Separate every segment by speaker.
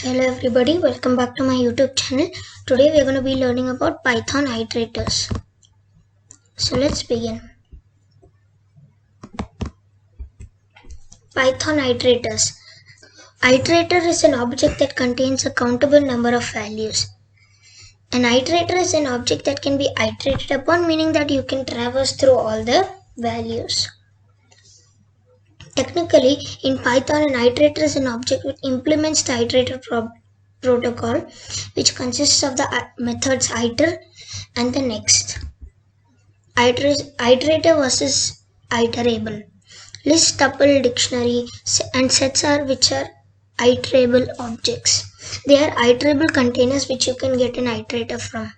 Speaker 1: Hello everybody, welcome back to my YouTube channel. Today we are going to be learning about Python iterators. So let's begin. Python iterators. Iterator is an object that contains a countable number of values. An iterator is an object that can be iterated upon, meaning that you can traverse through all the values. Technically, in Python, an iterator is an object which implements the iterator protocol, which consists of the methods iter and the next. Iterator versus iterable. List, tuple, dictionary, and sets are which are iterable objects. They are iterable containers which you can get an iterator from.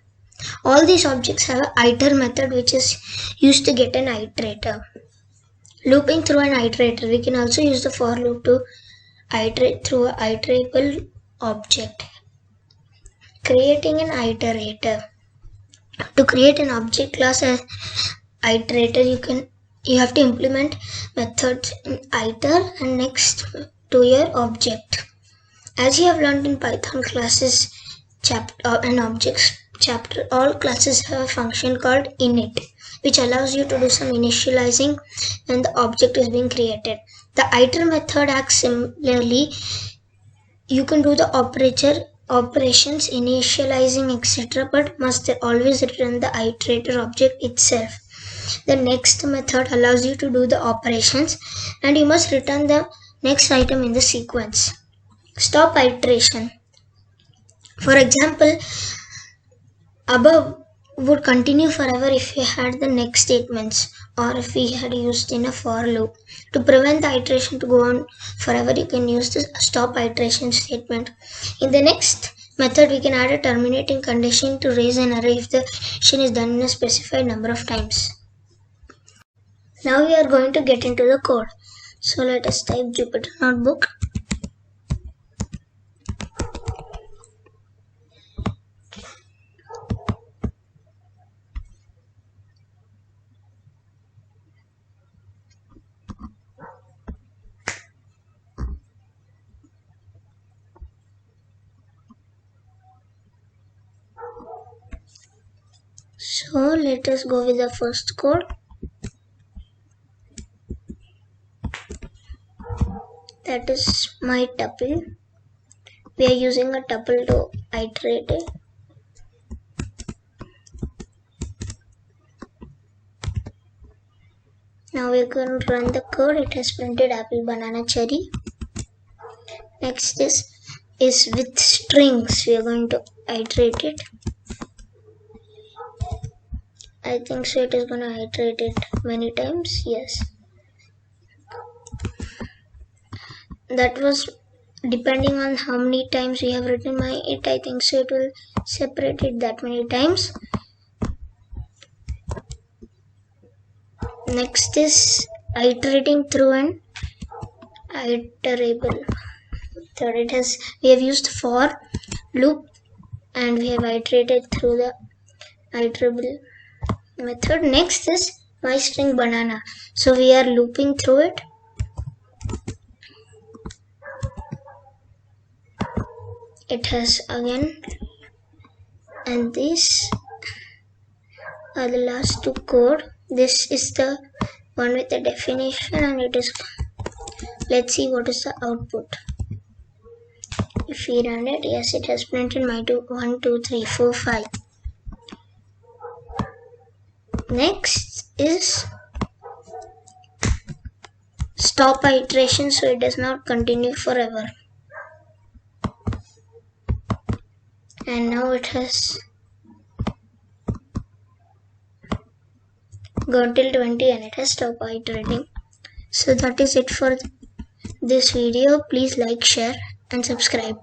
Speaker 1: All these objects have an iter method which is used to get an iterator. Looping through an iterator. We can also use the for loop to iterate through an iterable object. Creating an iterator. To create an object class as iterator, you have to implement methods iter and next to your object. As you have learned in Python classes and objects chapter, all classes have a function called init, which allows you to do some initializing when the object is being created. The iter method acts similarly. You can do the operations, initializing, etc., but must always return the iterator object itself. The next method allows you to do the operations and you must return the next item in the sequence. Stop iteration. For example, above would continue forever if we had the next statements or if we had used in a for loop. To prevent the iteration to go on forever, you can use the stop iteration statement. In the next method, we can add a terminating condition to raise an array if the action is done in a specified number of times. Now we are going to get into the code. So let us type Jupyter Notebook. So let us go with the first code. That is my tuple. We are using a tuple to iterate it. Now we are going to run the code. It has printed apple, banana, cherry. Next is with strings. We are going to iterate it. I think so it is going to iterate it many times. Yes. That was depending on how many times we have written it. I think so it will separate it that many times. Next is iterating through an iterable. Third, we have used for loop and we have iterated through the iterable method. Next is my string banana. So we are looping through it. It has again, and these are the last two code. This is the one with the definition and it is, let's see what is the output. If we run it, yes, it has printed my 1, 2, 3, 4, 5. Next is stop iteration so it does not continue forever. And now it has gone till 20 and it has stopped iterating. So that is it for this video. Please like, share and subscribe.